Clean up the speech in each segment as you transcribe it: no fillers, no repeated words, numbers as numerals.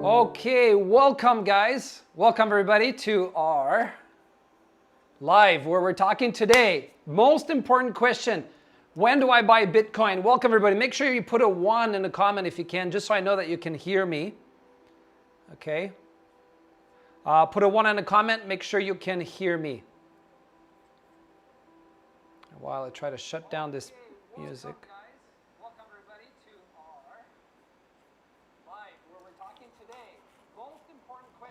Okay, welcome guys. Welcome everybody to our live where we're talking today. Most important question, when do I buy Bitcoin? Welcome everybody. Make sure you put a 1 in the comment if you can, just so I know that you can hear me. Okay. Put a 1 in the comment, make sure you can hear me. While I try to shut down this music.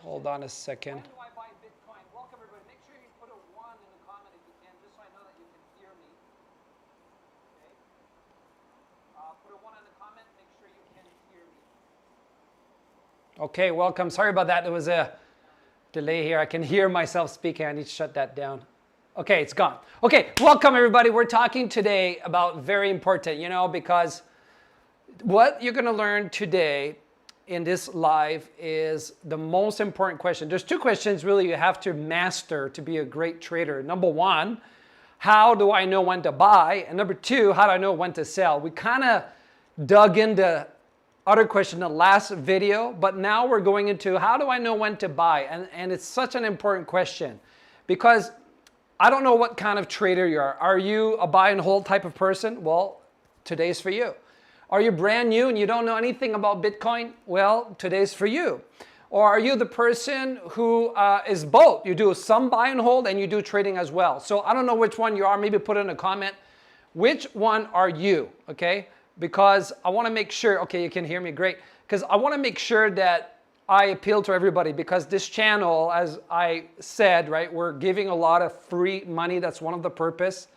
Hold on a second. When do I buy Bitcoin? Welcome everybody. Make sure you put a 1 in the comment if you can, just so I know that you can hear me. Okay. Put a 1 in the comment. Make sure you can hear me. Okay, welcome. Sorry about that. There was a delay here. I can hear myself speaking. I need to shut that down. Okay, it's gone. Okay, welcome everybody. We're talking today about very important, because what you're going to learn today in this live is the most important question. There's 2 questions really you have to master to be a great trader. Number 1, how do I know when to buy? And number 2, how do I know when to sell? We kind of dug into other question in the last video, but now we're going into how do I know when to buy? And it's such an important question because I don't know what kind of trader you are. Are you a buy and hold type of person? Well, today's for you. Are you brand new and you don't know anything about Bitcoin? Well, today's for you. Or are you the person who is both? You do some buy and hold and you do trading as well. So I don't know which one you are. Maybe put in a comment. Which one are you? Okay? Because I want to make sure, okay, you can hear me, great. Because I want to make sure that I appeal to everybody, because this channel, as I said, right, we're giving a lot of free money. That's one of the purpose.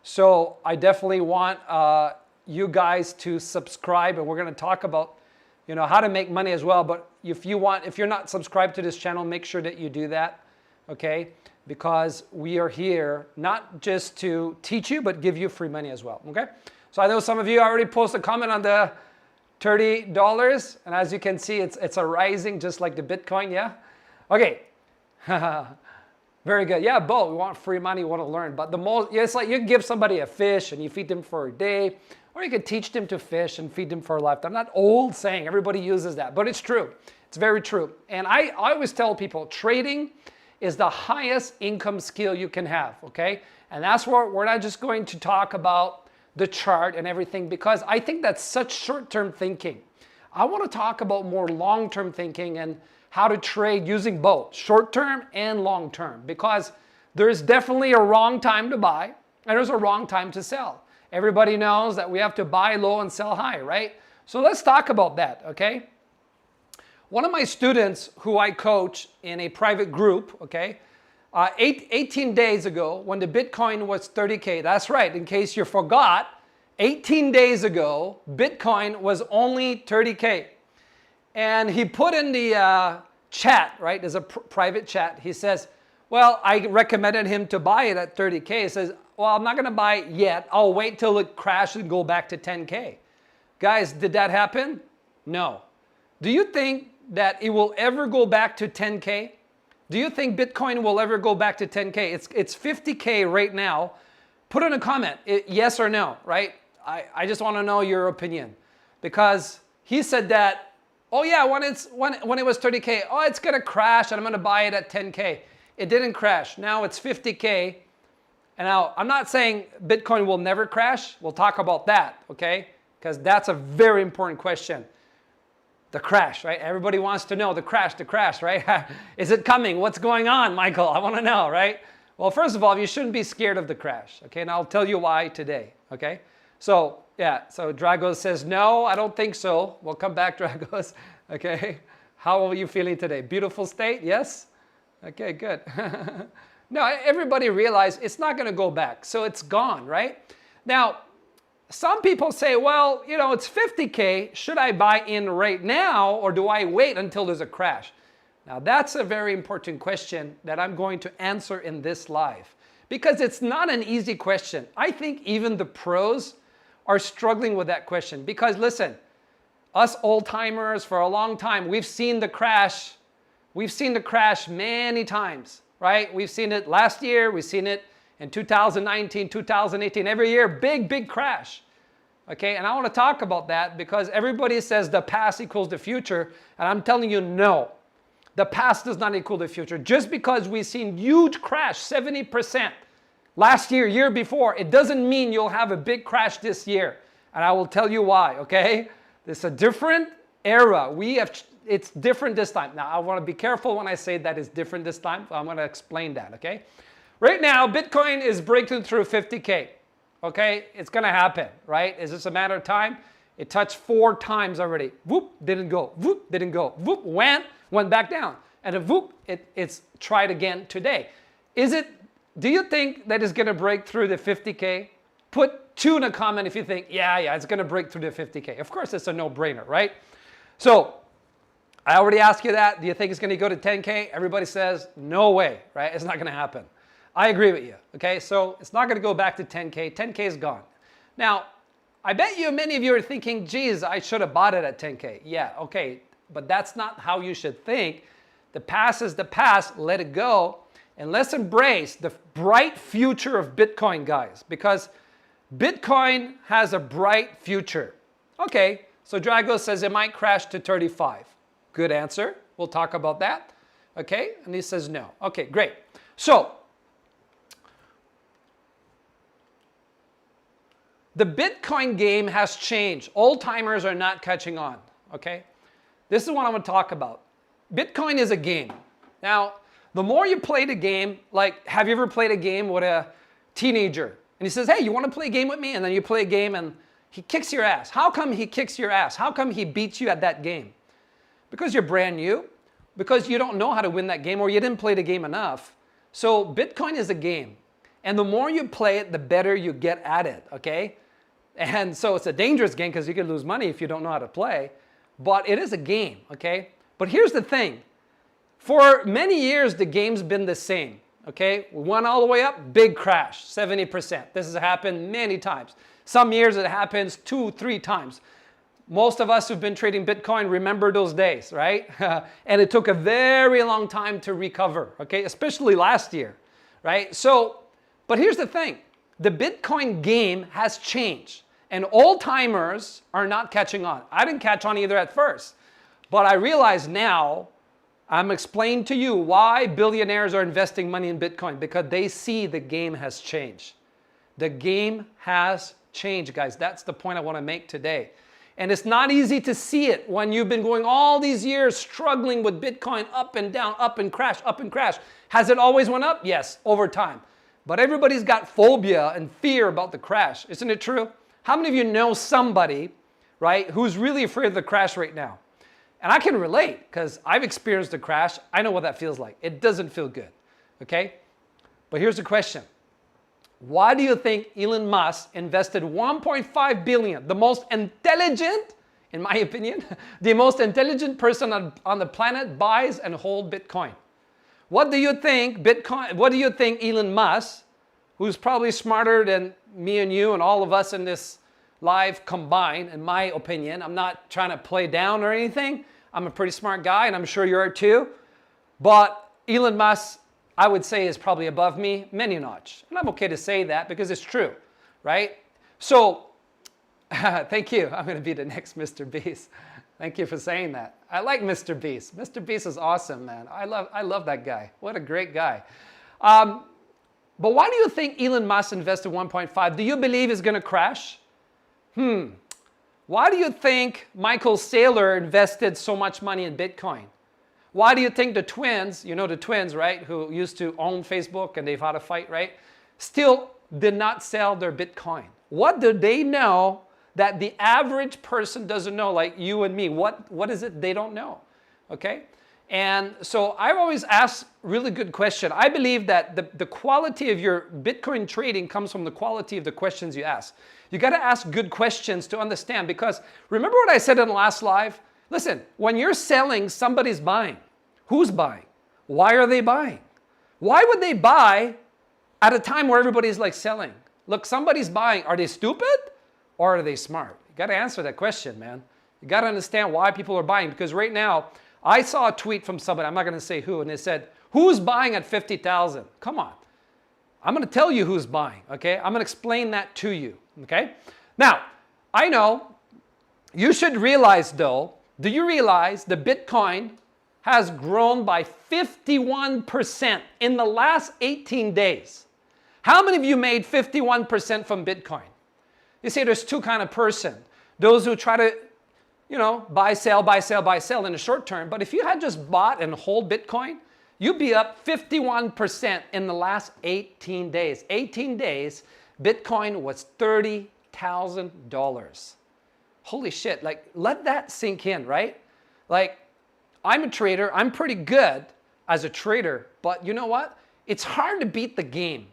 So I definitely want you guys to subscribe, and we're going to talk about, you know, how to make money as well. But if you're not subscribed to this channel, make sure that you do that, okay? Because we are here not just to teach you, but give you free money as well, okay? So I know some of you already posted a comment on the $30, and as you can see, it's a rising just like the Bitcoin, yeah? Okay, very good. Yeah, both. We want free money, we want to learn. But the most, yeah, it's like you can give somebody a fish and you feed them for a day, or you could teach them to fish and feed them for a lifetime. Not old saying, everybody uses that, but it's true. It's very true. And I always tell people, trading is the highest income skill you can have, okay? And that's where we're not just going to talk about the chart and everything, because I think that's such short-term thinking. I want to talk about more long-term thinking and how to trade using both short-term and long-term, because there's definitely a wrong time to buy and there's a wrong time to sell. Everybody knows that we have to buy low and sell high, right? So let's talk about that, okay? One of my students who I coach in a private group, okay, 18 days ago when the Bitcoin was 30K, that's right, in case you forgot, 18 days ago, Bitcoin was only 30K. And he put in the chat, right, there's a private chat, he says, well, I recommended him to buy it at 30K. He says, well, I'm not going to buy it yet. I'll wait till it crashes and go back to 10K. Guys, did that happen? No. Do you think that it will ever go back to 10K? Do you think Bitcoin will ever go back to 10K? It's 50K right now. Put in a comment, yes or no, right? I just want to know your opinion. Because he said that, oh yeah, when it was 30K, oh, it's going to crash and I'm going to buy it at 10K. It didn't crash. Now it's 50K. And now I'm not saying Bitcoin will never crash. We'll talk about that, okay? Because that's a very important question. The crash, right? Everybody wants to know the crash, right? Is it coming? What's going on, Michael? I want to know, right? Well, first of all, you shouldn't be scared of the crash, okay? And I'll tell you why today, okay? So, yeah, so Dragos says, no, I don't think so. We'll come back, Dragos, okay? How are you feeling today? Beautiful state, yes? Okay, good. No, everybody realized it's not going to go back, so it's gone, right? Now, some people say, well, you know, it's 50K. Should I buy in right now or do I wait until there's a crash? Now, that's a very important question that I'm going to answer in this live, because it's not an easy question. I think even the pros are struggling with that question, because listen, us old timers for a long time, we've seen the crash. We've seen the crash many times, right? We've seen it last year. We've seen it in 2019, 2018, every year, big crash. Okay, and I want to talk about that because everybody says the past equals the future, and I'm telling you, no. The past does not equal the future. Just because we've seen huge crash, 70% last year, year before, it doesn't mean you'll have a big crash this year. And I will tell you why, okay? It's a different era. It's different this time. Now, I want to be careful when I say that it's different this time. So I'm going to explain that, okay? Right now, Bitcoin is breaking through 50K, okay? It's going to happen, right? Is this a matter of time? It touched 4 times already. Whoop, didn't go. Whoop, didn't go. Whoop, went back down. And then whoop, it's tried again today. Do you think that it's going to break through the 50K? Put 2 in a comment if you think, yeah, it's going to break through the 50K. Of course, it's a no-brainer, right? So, I already asked you that. Do you think it's going to go to 10K? Everybody says, no way, right? It's not going to happen. I agree with you, okay? So it's not going to go back to 10K. 10K is gone. Now, I bet you many of you are thinking, geez, I should have bought it at 10K. Yeah, okay, but that's not how you should think. The past is the past. Let it go. And let's embrace the bright future of Bitcoin, guys, because Bitcoin has a bright future. Okay, so Drago says it might crash to 35. Good answer. We'll talk about that. Okay, and he says no. Okay, great. So, The Bitcoin game has changed. Old timers are not catching on, okay? This is what I'm going to talk about. Bitcoin is a game. Now, the more you play the game, like, have you ever played a game with a teenager? And he says, hey, you want to play a game with me? And then you play a game and he kicks your ass. How come he kicks your ass? How come he beats you at that game? Because you're brand new, because you don't know how to win that game, or you didn't play the game enough. So Bitcoin is a game. And the more you play it, the better you get at it, okay? And so it's a dangerous game because you could lose money if you don't know how to play. But it is a game, okay? But here's the thing. For many years, the game's been the same, okay? We went all the way up, big crash, 70%. This has happened many times. Some years it happens 2, 3 times. Most of us who've been trading Bitcoin remember those days, right? And it took a very long time to recover, okay? Especially last year, right? So, but here's the thing. The Bitcoin game has changed. And old timers are not catching on. I didn't catch on either at first. But I realize now, I'm explaining to you why billionaires are investing money in Bitcoin. Because they see the game has changed. The game has changed, guys. That's the point I want to make today. And it's not easy to see it when you've been going all these years struggling with Bitcoin up and down, up and crash, up and crash. Has it always went up? Yes, over time. But everybody's got phobia and fear about the crash. Isn't it true? How many of you know somebody, right, who's really afraid of the crash right now? And I can relate because I've experienced a crash. I know what that feels like. It doesn't feel good, okay? But here's the question. Why do you think Elon Musk invested $1.5 billion, the most intelligent, in my opinion, the most intelligent person on the planet buys and holds Bitcoin? What do you think what do you think Elon Musk, who's probably smarter than me and you and all of us in this live combined, in my opinion, I'm not trying to play down or anything. I'm a pretty smart guy and I'm sure you are too. But Elon Musk, I would say, is probably above me many notch. And I'm okay to say that because it's true, right? So, thank you. I'm going to be the next Mr. Beast. Thank you for saying that. I like Mr. Beast. Mr. Beast is awesome, man. I love that guy. What a great guy. But why do you think Elon Musk invested 1.5? Do you believe it's going to crash? Why do you think Michael Saylor invested so much money in Bitcoin? Why do you think the twins, you know the twins, right, who used to own Facebook and they've had a fight, right, still did not sell their Bitcoin? What do they know that the average person doesn't know, like you and me? What is it they don't know, okay? And so I've always asked really good question. I believe that the quality of your Bitcoin trading comes from the quality of the questions you ask. You got to ask good questions to understand, because remember what I said in the last live? Listen, when you're selling, somebody's buying. Who's buying? Why are they buying? Why would they buy at a time where everybody's like selling? Look, somebody's buying. Are they stupid or are they smart? You got to answer that question, man. You got to understand why people are buying, because right now, I saw a tweet from somebody, I'm not going to say who, and they said, who's buying at 50,000? Come on. I'm going to tell you who's buying, okay? I'm going to explain that to you, okay? Now, I know you should realize, though, do you realize the Bitcoin has grown by 51% in the last 18 days? How many of you made 51% from Bitcoin? You see, there's two kind of person. Those who try to, you know, buy, sell, buy, sell, buy, sell in the short term. But if you had just bought and hold Bitcoin, you'd be up 51% in the last 18 days. 18 days, Bitcoin was $30,000. Holy shit, like, let that sink in, right? Like, I'm a trader, I'm pretty good as a trader, but you know what? It's hard to beat the game,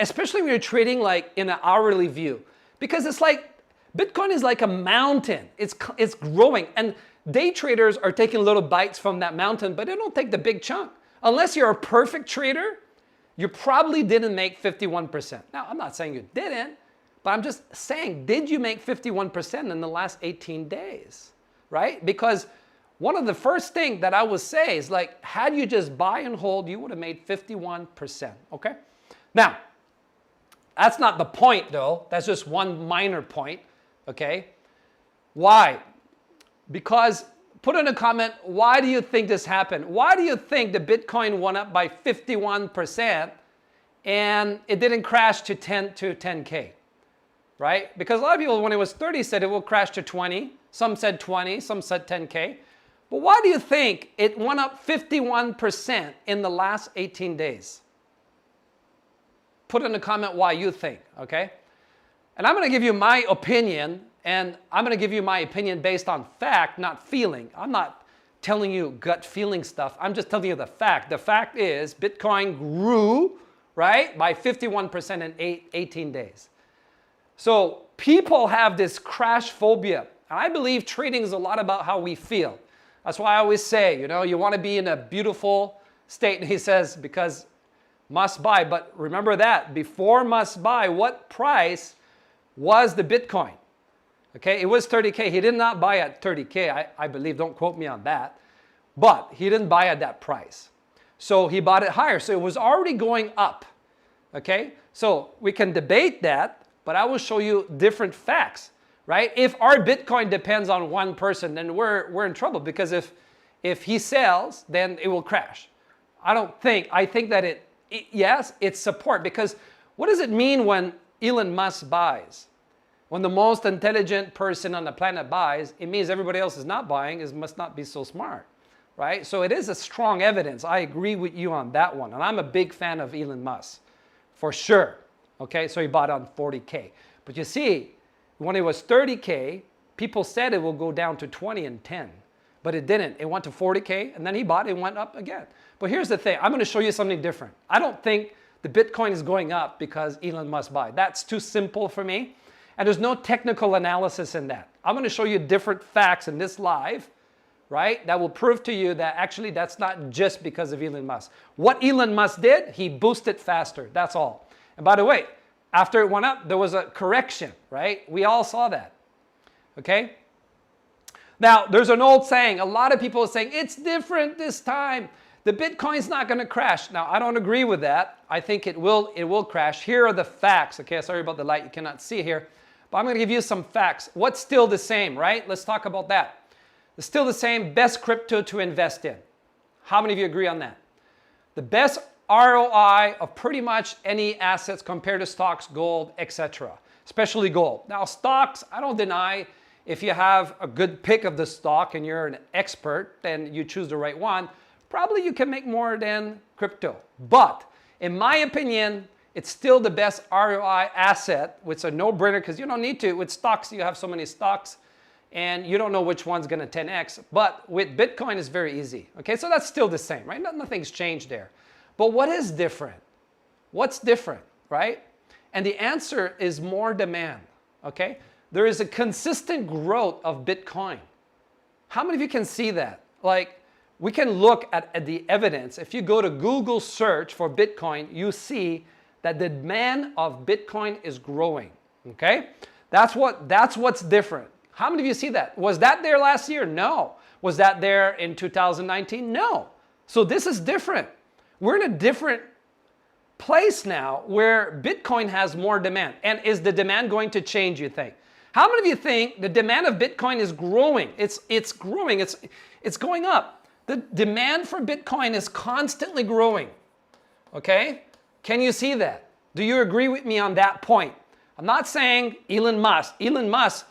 especially when you're trading like in an hourly view, because it's like, Bitcoin is like a mountain. It's growing, and day traders are taking little bites from that mountain, but they don't take the big chunk. Unless you're a perfect trader, you probably didn't make 51%. Now, I'm not saying you didn't, but I'm just saying, did you make 51% in the last 18 days, right? Because one of the first things that I would say is, like, had you just buy and hold, you would have made 51%, okay? Now, that's not the point, though. That's just one minor point, okay? Why? Because, put in a comment, why do you think this happened? Why do you think the Bitcoin went up by 51% and it didn't crash to 10K? right? Because a lot of people, when it was 30, said it will crash to 20. Some said 20, some said 10K. But why do you think it went up 51% in the last 18 days? Put in a comment why you think, okay? And I'm going to give you my opinion, and I'm going to give you my opinion based on fact, not feeling. I'm not telling you gut feeling stuff. I'm just telling you the fact. The fact is Bitcoin grew, right, by 51% in 18 days. So people have this crash phobia. And I believe trading is a lot about how we feel. That's why I always say, you know, you want to be in a beautiful state. And he says, because must buy. But remember that before must buy, what price was the Bitcoin? Okay, it was 30K. He did not buy at 30K, I believe. Don't quote me on that. But he didn't buy at that price. So he bought it higher. So it was already going up. Okay, so we can debate that, but I will show you different facts, right? If our Bitcoin depends on one person, then we're in trouble, because if he sells, then it will crash. I think that yes, it's support, because what does it mean when Elon Musk buys? When the most intelligent person on the planet buys, it means everybody else is not buying, must not be so smart, right? So it is a strong evidence. I agree with you on that one. And I'm a big fan of Elon Musk, for sure. Okay, so he bought on 40K. But you see, when it was 30K, people said it will go down to 20 and 10. But it didn't. It went to 40K, and then he bought it and went up again. But here's the thing. I'm going to show you something different. I don't think the Bitcoin is going up because Elon Musk buy. That's too simple for me. And there's no technical analysis in that. I'm going to show you different facts in this live, right? That will prove to you that actually that's not just because of Elon Musk. What Elon Musk did, he boosted faster. That's all. And by the way, after it went up, there was a correction, right? We all saw that. Okay? Now, there's an old saying. A lot of people are saying, it's different this time. The Bitcoin's not going to crash. Now, I don't agree with that. I think it will crash. Here are the facts. Okay, sorry about the light. You cannot see here. But I'm going to give you some facts. What's still the same, right? Let's talk about that. It's still the same best crypto to invest in. How many of you agree on that? The best ROI of pretty much any assets compared to stocks, gold, etc. Especially gold. Now, stocks, I don't deny, if you have a good pick of the stock and you're an expert, then you choose the right one, probably you can make more than crypto. But in my opinion, it's still the best ROI asset, which is a no-brainer because you don't need to. With stocks, you have so many stocks and you don't know which one's going to 10x. But with Bitcoin, it's very easy. Okay, so that's still the same, right? Nothing's changed there. But what is different? What's different, right? And the answer is more demand, okay? There is a consistent growth of Bitcoin. How many of you can see that? Like, we can look at the evidence. If you go to Google search for Bitcoin, you see that the demand of Bitcoin is growing, okay? That's what's different. How many of you see that? Was that there last year? No. Was that there in 2019? No. So this is different. We're in a different place now where Bitcoin has more demand. And is the demand going to change, you think? How many of you think the demand of Bitcoin is growing? It's growing. It's going up. The demand for Bitcoin is constantly growing. Okay? Can you see that? Do you agree with me on that point? I'm not saying Elon Musk. Elon Musk,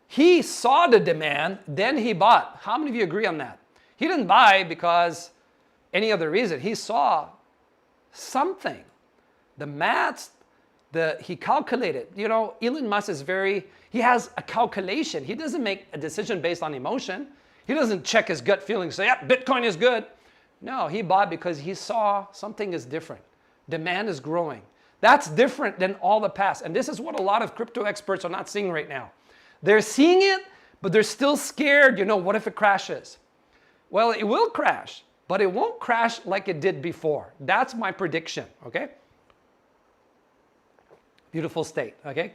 he saw the demand, then he bought. How many of you agree on that? He didn't buy because any other reason. He saw something. The maths, he calculated. You know, Elon Musk is he has a calculation. He doesn't make a decision based on emotion. He doesn't check his gut feeling, say, yeah, Bitcoin is good. No, he bought because he saw something is different. Demand is growing. That's different than all the past. And this is what a lot of crypto experts are not seeing right now. They're seeing it, but they're still scared. You know, what if it crashes? Well, it will crash, but it won't crash like it did before. That's my prediction, okay? Beautiful state, okay?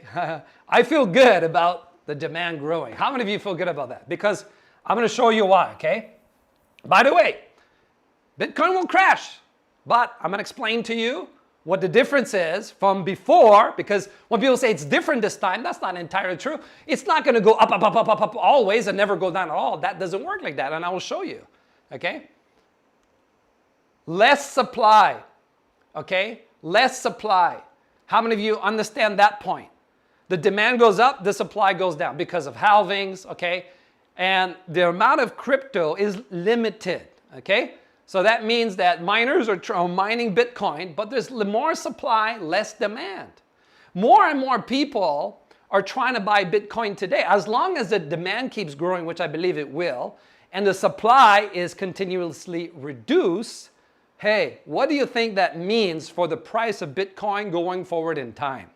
I feel good about the demand growing. How many of you feel good about that? Because I'm going to show you why, okay? By the way, Bitcoin will crash, but I'm going to explain to you what the difference is from before, because when people say it's different this time, that's not entirely true. It's not going to go up, up, up, up, up, up always and never go down at all. That doesn't work like that, and I will show you, okay? Less supply, okay? Less supply. How many of you understand that point? The demand goes up, the supply goes down because of halvings, okay? And the amount of crypto is limited, okay? So that means that miners are mining Bitcoin, but there's more supply, less demand. More and more people are trying to buy Bitcoin today. As long as the demand keeps growing, which I believe it will, and the supply is continuously reduced, hey, what do you think that means for the price of Bitcoin going forward in time?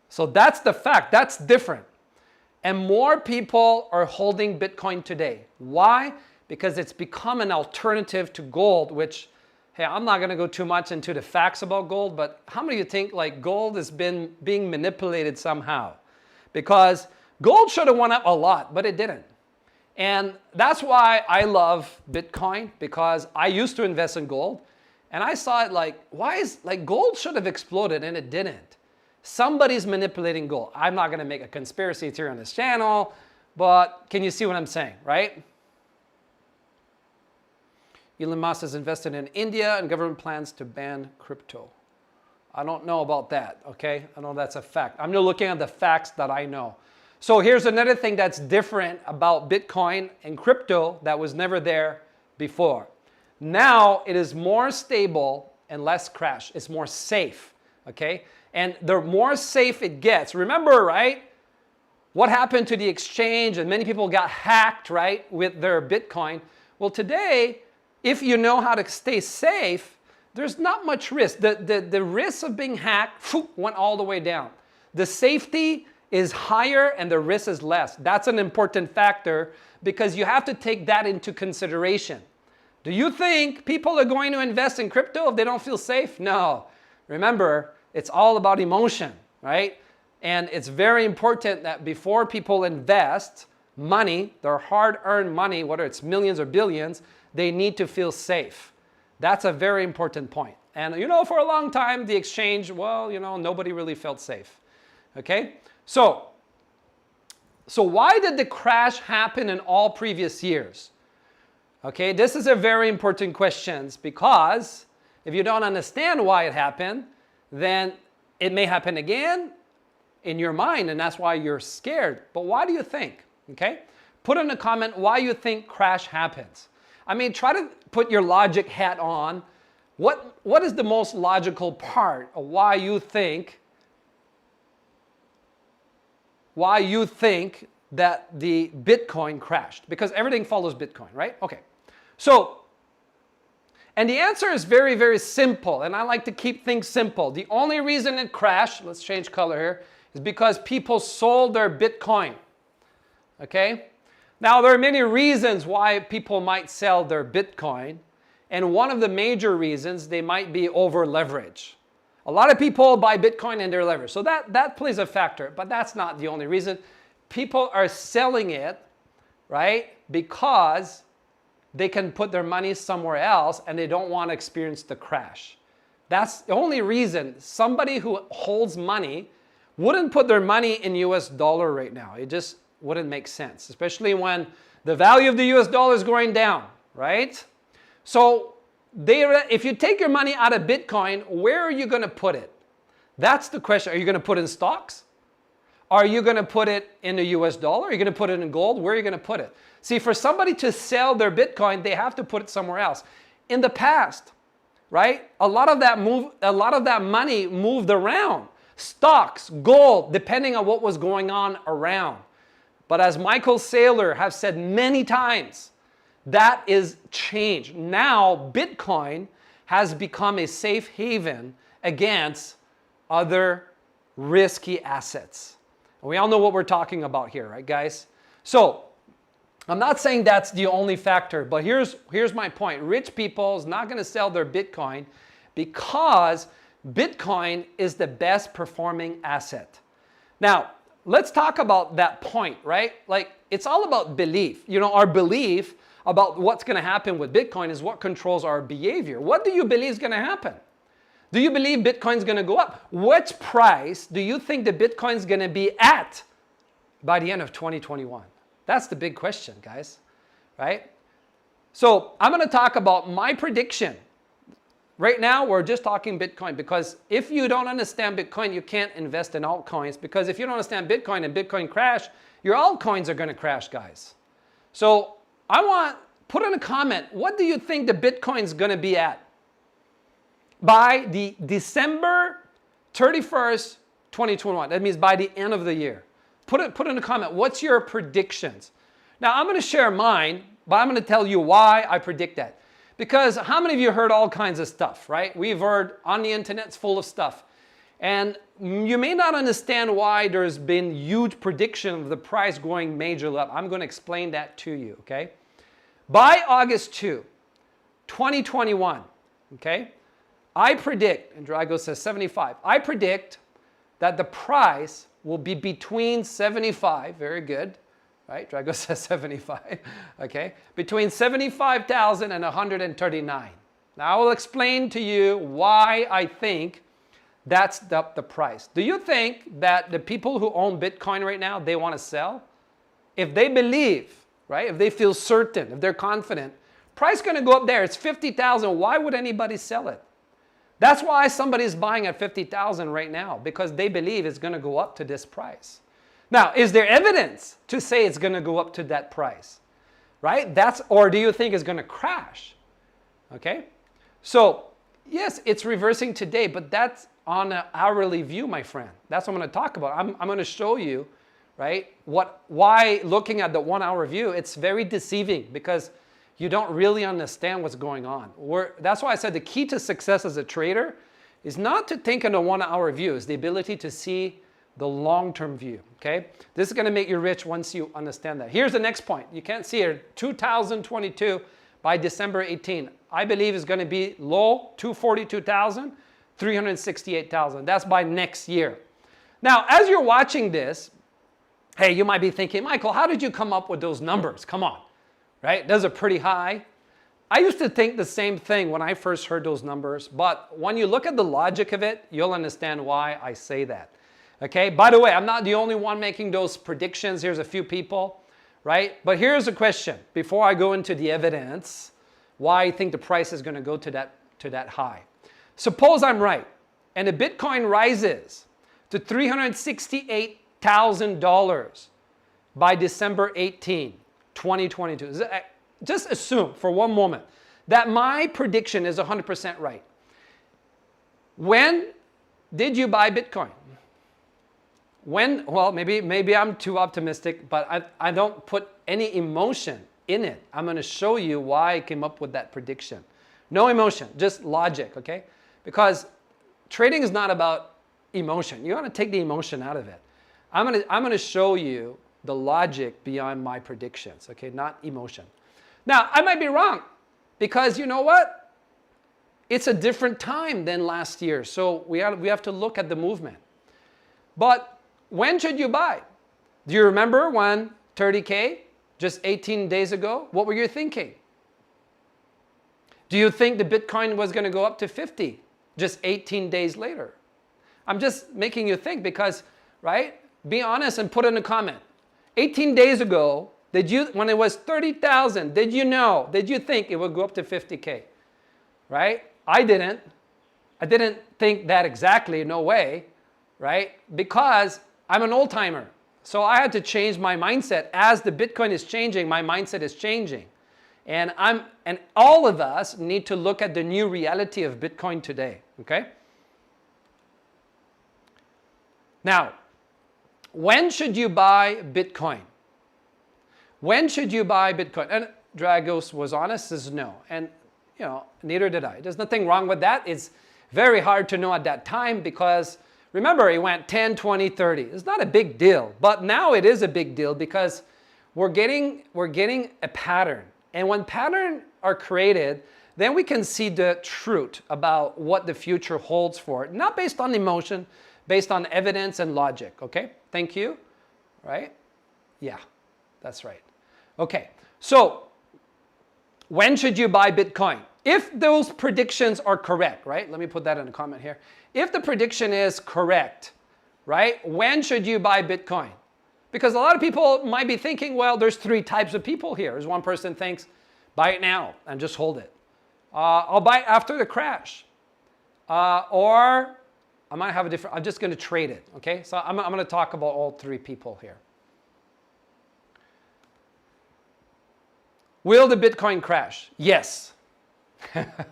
So that's the fact. That's different. And more people are holding Bitcoin today. Why? Because it's become an alternative to gold, which, hey, I'm not going to go too much into the facts about gold, but how many of you think like gold has been being manipulated somehow? Because gold should have went up a lot, but it didn't. And that's why I love Bitcoin, because I used to invest in gold and I saw it like, why is like gold should have exploded and it didn't. Somebody's manipulating gold. I'm not going to make a conspiracy theory on this channel, but can you see what I'm saying, right? Elon Musk has invested in India and government plans to ban crypto. I don't know about that, okay? I know that's a fact. I'm just looking at the facts that I know. So here's another thing that's different about Bitcoin and crypto that was never there before. Now it is more stable and less crash. It's more safe, okay? And the more safe it gets, remember, right? What happened to the exchange and many people got hacked, right, with their Bitcoin. Well, today, if you know how to stay safe, there's not much risk. The risk of being hacked went all the way down. The safety is higher and the risk is less. That's an important factor because you have to take that into consideration. Do you think people are going to invest in crypto if they don't feel safe? No. Remember, it's all about emotion, right? And it's very important that before people invest money, their hard-earned money, whether it's millions or billions, they need to feel safe. That's a very important point. And you know, for a long time, the exchange, well, you know, nobody really felt safe. Okay? So why did the crash happen in all previous years? Okay, this is a very important question because if you don't understand why it happened, then it may happen again in your mind, and that's why you're scared. But why do you think? Okay? Put in a comment why you think crash happens. I mean, try to put your logic hat on. What is the most logical part of why you think that the Bitcoin crashed? Because everything follows Bitcoin, right? Okay. So, and the answer is very, very simple, and I like to keep things simple. The only reason it crashed, let's change color here, is because people sold their Bitcoin. Okay? Now, there are many reasons why people might sell their Bitcoin, and one of the major reasons, they might be over leveraged. A lot of people buy Bitcoin and they're leveraged, so that plays a factor, but that's not the only reason. People are selling it, right, because they can put their money somewhere else and they don't want to experience the crash. That's the only reason somebody who holds money wouldn't put their money in US dollar right now. It just wouldn't make sense, especially when the value of the US dollar is going down, right? So if you take your money out of Bitcoin, where are you going to put it? That's the question. Are you going to put it in stocks? Are you going to put it in the US dollar? Are you going to put it in gold? Where are you going to put it? See, for somebody to sell their Bitcoin, they have to put it somewhere else. In the past, right? A lot of that money moved around. Stocks, gold, depending on what was going on around. But as Michael Saylor has said many times, that is changed. Now, Bitcoin has become a safe haven against other risky assets. We all know what we're talking about here, right, guys? So, I'm not saying that's the only factor, but here's my point. Rich people is not going to sell their Bitcoin because Bitcoin is the best performing asset. Now, let's talk about that point, right? Like, it's all about belief. You know, our belief about what's going to happen with Bitcoin is what controls our behavior. What do you believe is going to happen? Do you believe Bitcoin's going to go up? What price do you think the Bitcoin's going to be at by the end of 2021? That's the big question, guys, right? So I'm going to talk about my prediction. right now we're just talking Bitcoin, because if you don't understand Bitcoin, you can't invest in altcoins, because if you don't understand Bitcoin and Bitcoin crash, your altcoins are going to crash, guys. So I want, put in a comment, what do you think the Bitcoin's going to be at by the December 31st, 2021? That means by the end of the year. Put in a comment, what's your predictions? Now I'm going to share mine, but I'm going to tell you why I predict that. Because how many of you heard all kinds of stuff, right? We've heard on the internet, it's full of stuff. And you may not understand why there's been huge prediction of the price going majorly up. I'm going to explain that to you, okay? By August 2, 2021, okay, I predict, and Drago says 75, I predict that the price will be between 75, very good, right? Drago says 75, okay? Between 75,000 and 139. Now I will explain to you why I think that's the price. Do you think that the people who own Bitcoin right now, they want to sell? If they believe, right? If they feel certain, if they're confident, price going to go up there. It's 50,000. Why would anybody sell it? That's why somebody's buying at 50,000 right now, because they believe it's going to go up to this price. Now, is there evidence to say it's going to go up to that price? Right? Or do you think it's going to crash? Okay? So, yes, it's reversing today, but that's on an hourly view, my friend. That's what I'm going to talk about. I'm going to show you, right, why looking at the 1 hour view, it's very deceiving, because you don't really understand what's going on. That's why I said the key to success as a trader is not to think in a 1 hour view, it's the ability to see the long-term view, okay? This is going to make you rich once you understand that. Here's the next point. You can't see it. 2022 by December 18. I believe is going to be low 242,000, 368,000. That's by next year. Now, as you're watching this, hey, you might be thinking, Michael, how did you come up with those numbers? Come on, right? Those are pretty high. I used to think the same thing when I first heard those numbers, but when you look at the logic of it, you'll understand why I say that. Okay, by the way, I'm not the only one making those predictions. Here's a few people, right? But here's a question before I go into the evidence why I think the price is going to go to that high. Suppose I'm right and the Bitcoin rises to $368,000 by December 18, 2022. Just assume for one moment that my prediction is 100% right. When did you buy Bitcoin? When? Well, maybe I'm too optimistic, but I don't put any emotion in it. I'm going to show you why I came up with that prediction. No emotion, just logic, okay? Because trading is not about emotion. You want to take the emotion out of it. I'm going to show you the logic behind my predictions, okay? Not emotion. Now, I might be wrong, because you know what? It's a different time than last year, so we have to look at the movement. But when should you buy? Do you remember when 30K, just 18 days ago? What were you thinking? Do you think the Bitcoin was going to go up to 50 just 18 days later? I'm just making you think because, right? Be honest and put in a comment. 18 days ago, when it was 30,000, did you think it would go up to 50K? Right? I didn't think that exactly, no way, right? Because I'm an old timer. So I had to change my mindset. As the Bitcoin is changing, my mindset is changing. And all of us need to look at the new reality of Bitcoin today, okay? Now, when should you buy Bitcoin? When should you buy Bitcoin? And Dragos was honest, says no. And, you know, neither did I. There's nothing wrong with that. It's very hard to know at that time because, remember, it went 10, 20, 30. It's not a big deal. But now it is a big deal because we're getting a pattern. And when patterns are created, then we can see the truth about what the future holds for it. Not based on emotion, based on evidence and logic, okay? Thank you, right? Yeah, that's right. Okay, so when should you buy Bitcoin? If those predictions are correct, right? Let me put that in a comment here. If the prediction is correct, right? When should you buy Bitcoin? Because a lot of people might be thinking, well, there's three types of people here. There's one person thinks, buy it now and just hold it. I'll buy after the crash. Or I might have a different, I'm just going to trade it, okay? So I'm going to talk about all three people here. Will the Bitcoin crash? Yes.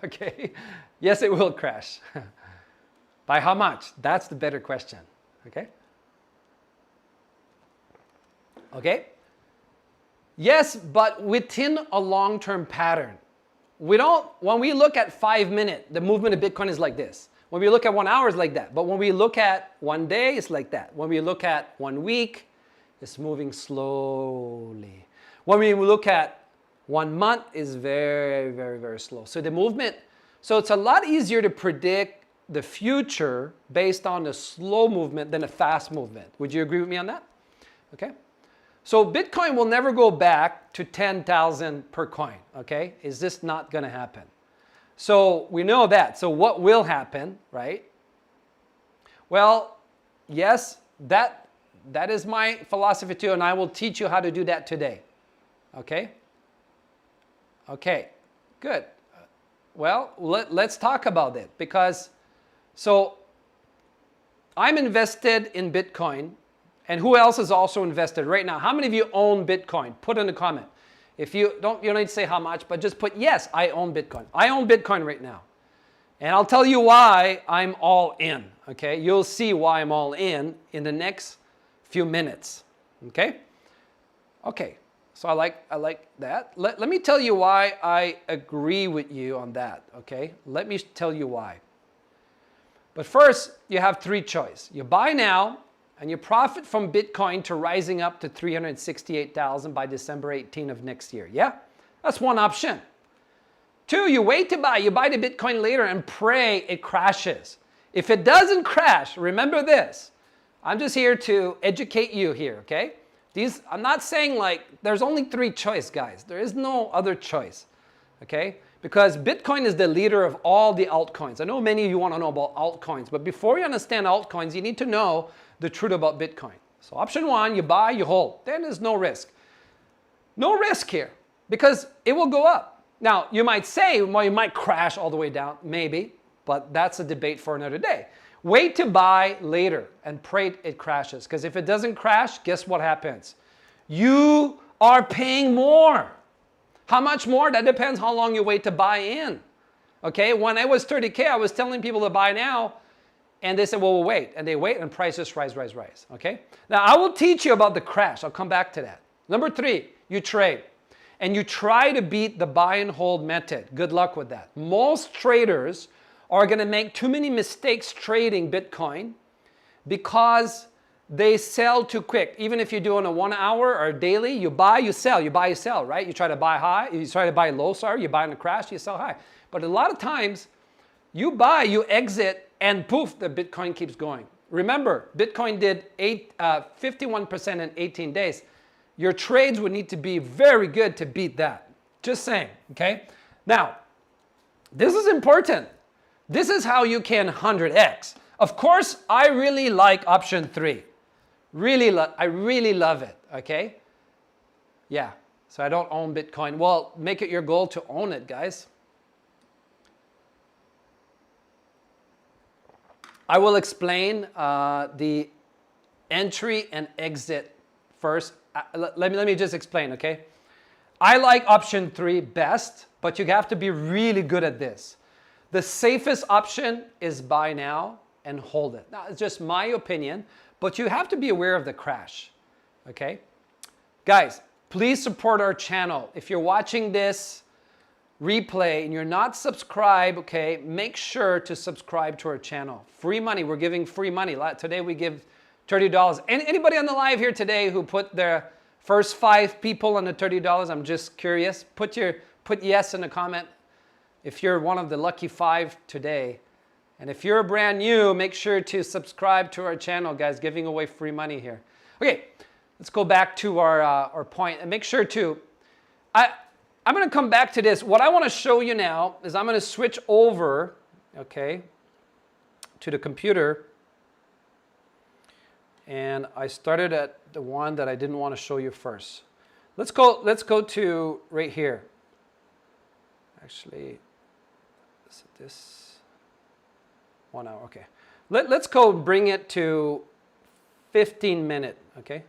Okay. Yes, it will crash. By how much? That's the better question, okay? Okay? Yes, but within a long-term pattern. When we look at 5 minutes, the movement of Bitcoin is like this. When we look at 1 hour, it's like that. But when we look at 1 day, it's like that. When we look at 1 week, it's moving slowly. When we look at 1 month, it's very, very, very slow. So the movement, so it's a lot easier to predict the future based on a slow movement than a fast movement. Would you agree with me on that? Okay. So Bitcoin will never go back to 10,000 per coin, okay? Is this not going to happen? So we know that. So what will happen, right? Well, yes, that is my philosophy too, and I will teach you how to do that today. Okay? Okay, good. Well, let's talk about it because, so I'm invested in Bitcoin. And who else is also invested right now? How many of you own Bitcoin? Put in a comment. If you don't need to say how much, but just put, yes, I own Bitcoin. I own Bitcoin right now. And I'll tell you why I'm all in, okay? You'll see why I'm all in the next few minutes, okay? Okay, so I like that. Let me tell you why I agree with you on that, okay? Let me tell you why. But first, you have three choices. You buy now, and you profit from Bitcoin to rising up to 368,000 by December 18 of next year. Yeah? That's one option. Two, you wait to buy. You buy the Bitcoin later and pray it crashes. If it doesn't crash, remember this. I'm just here to educate you here, okay? I'm not saying like, there's only three choices, guys. There is no other choice, okay? Because Bitcoin is the leader of all the altcoins. I know many of you want to know about altcoins, but before you understand altcoins, you need to know the truth about Bitcoin. So option one, you buy, you hold. Then there's no risk. No risk here because it will go up. Now, you might say, well, you might crash all the way down, maybe, but that's a debate for another day. Wait to buy later and pray it crashes because if it doesn't crash, guess what happens? You are paying more. How much more? That depends how long you wait to buy in. Okay, when I was 30K, I was telling people to buy now, and they said, well, we'll wait. And they wait, and prices rise, rise, rise. Okay? Now, I will teach you about the crash. I'll come back to that. Number three, you trade. And you try to beat the buy and hold method. Good luck with that. Most traders are going to make too many mistakes trading Bitcoin because they sell too quick. Even if you're doing a 1 hour or daily, you buy, you sell, you buy, you sell, right? You try to buy high, you try to buy low, sorry, you buy in a crash, you sell high. But a lot of times, you buy, you exit, and poof, the Bitcoin keeps going. Remember, Bitcoin did 51% in 18 days. Your trades would need to be very good to beat that. Just saying, okay? Now, this is important. This is how you can 100x. Of course, I really like option three. I really love it, okay? Yeah, so I don't own Bitcoin. Well, make it your goal to own it, guys. I will explain the entry and exit first. Let me just explain, okay? I like option three best, but you have to be really good at this. The safest option is buy now and hold it. Now, it's just my opinion, but you have to be aware of the crash, okay? Guys, please support our channel. If you're watching this replay and you're not subscribed, okay, make sure to subscribe to our channel. Free money, we're giving free money. Today we give $30. And anybody on the live here today who put their first 5 people on the $30, I'm just curious, put yes in the comment if you're one of the lucky 5 today. And if you're brand new, make sure to subscribe to our channel, guys, giving away free money here. Okay, let's go back to our point and make sure to, I'm going to come back to this. What I want to show you now is I'm going to switch over, okay, to the computer. And I started at the one that I didn't want to show you first. Let's go to right here. Actually, is this 1 hour? Okay. Let's go bring it to 15 minute, okay?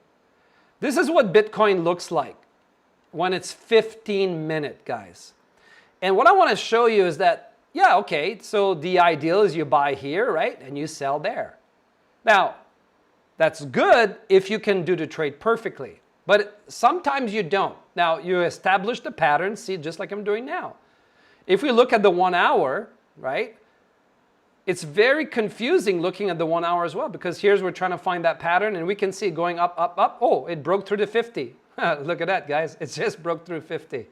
This is what Bitcoin looks like when it's 15 minute, guys. And what I want to show you is that, yeah, okay, so the ideal is you buy here, right? And you sell there. Now, that's good if you can do the trade perfectly, but sometimes you don't. Now, you establish the pattern, see, just like I'm doing now. If we look at the 1 hour, right? It's very confusing looking at the 1 hour as well, because here's we're trying to find that pattern and we can see it going up, up, up. Oh, it broke through the 50. Look at that, guys. It just broke through 50.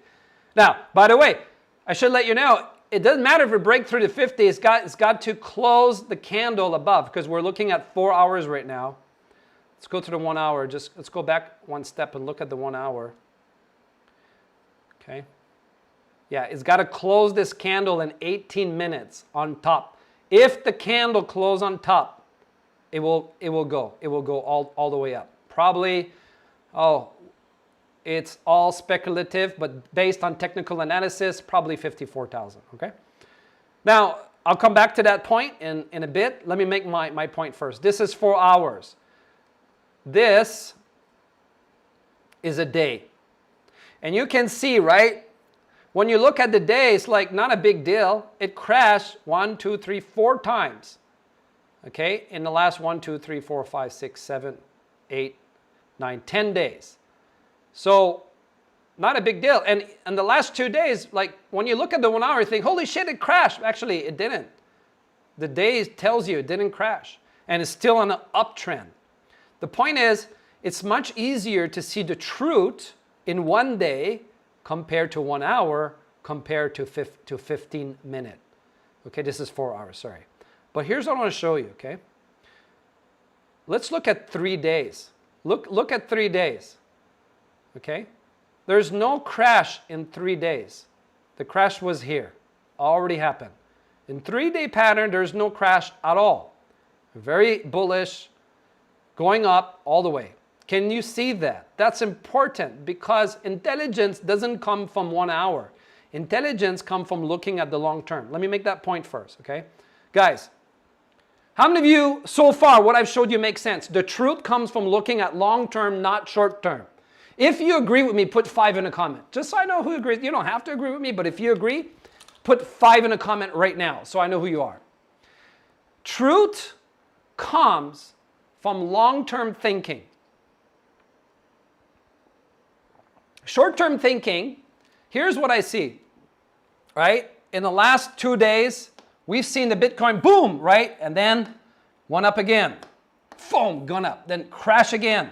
Now, by the way, I should let you know, it doesn't matter if it breaks through the 50. It's got to close the candle above, because we're looking at 4 hours right now. Let's go to the 1 hour. Just let's go back one step and look at the 1 hour. Okay. Yeah, it's got to close this candle in 18 minutes on top. If the candle closes on top, it will go. It will go all the way up. Probably, it's all speculative, but based on technical analysis, probably 54,000, okay? Now, I'll come back to that point in a bit. Let me make my point first. This is 4 hours. This is a day. And you can see, right? When you look at the day, it's like not a big deal. It crashed 1, 2, 3, 4 times. Okay, in the last 1, 2, 3, 4, 5, 6, 7, 8, 9, 10 days. So not a big deal. And in the last 2 days, like when you look at the 1 hour, you think, holy shit, it crashed. Actually, it didn't. The day tells you it didn't crash. And it's still on an uptrend. The point is, it's much easier to see the truth in 1 day compared to 1 hour, compared to 15 minute. Okay, this is 4 hours, sorry. But here's what I want to show you, okay? Let's look at 3 days. Look at 3 days, okay? There's no crash in 3 days. The crash was here, already happened. In 3-day pattern, there's no crash at all. Very bullish, going up all the way. Can you see that? That's important, because intelligence doesn't come from 1 hour. Intelligence comes from looking at the long term. Let me make that point first, okay? Guys, how many of you so far, what I've showed you makes sense? The truth comes from looking at long term, not short term. If you agree with me, put 5 in a comment. Just so I know who agrees. You don't have to agree with me, but if you agree, put 5 in a comment right now so I know who you are. Truth comes from long-term thinking. Short-term thinking, here's what I see, right? In the last 2 days, we've seen the Bitcoin boom, right? And then one up again, boom, gone up, then crash again,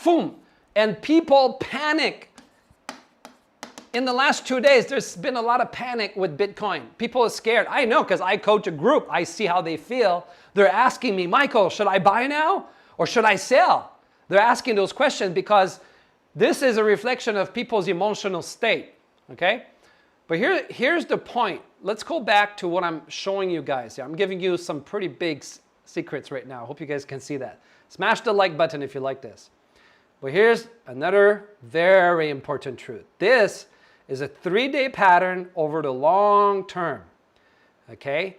boom. And people panic. In the last 2 days, there's been a lot of panic with Bitcoin. People are scared. I know, because I coach a group. I see how they feel. They're asking me, Michael, should I buy now or should I sell? They're asking those questions because this is a reflection of people's emotional state, okay? But here's the point. Let's go back to what I'm showing you guys here. I'm giving you some pretty big secrets right now. I hope you guys can see that. Smash the like button if you like this. But here's another very important truth. This is a 3-day pattern over the long term, okay?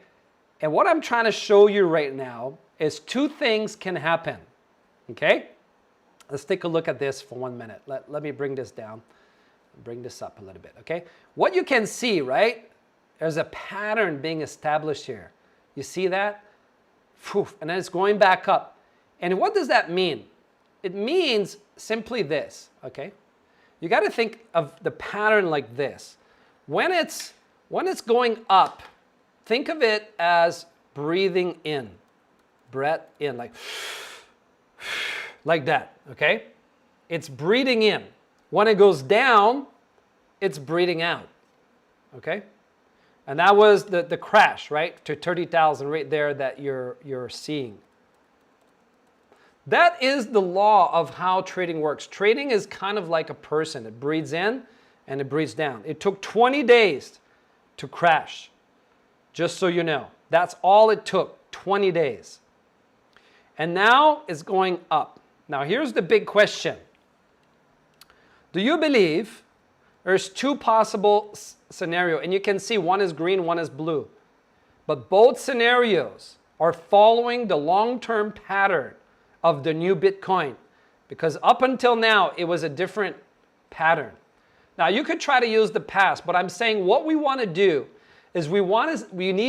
And what I'm trying to show you right now is 2 things can happen, okay? Let's take a look at this for 1 minute. Let me bring this down, bring this up a little bit, okay? What you can see, right? There's a pattern being established here. You see that? And then it's going back up. And what does that mean? It means simply this, okay? You got to think of the pattern like this. When it's going up, think of it as breathing in. Breath in, like that, okay? It's breathing in. When it goes down, it's breathing out, okay? And that was the crash, right? To 30,000 right there that you're seeing. That is the law of how trading works. Trading is kind of like a person. It breathes in and it breathes down. It took 20 days to crash, just so you know. That's all it took, 20 days. And now it's going up. Now here's the big question. Do you believe there's 2 possible scenarios? And you can see one is green, one is blue. But both scenarios are following the long-term pattern of the new Bitcoin, because up until now, it was a different pattern. Now, you could try to use the past, but I'm saying what we want to do is we need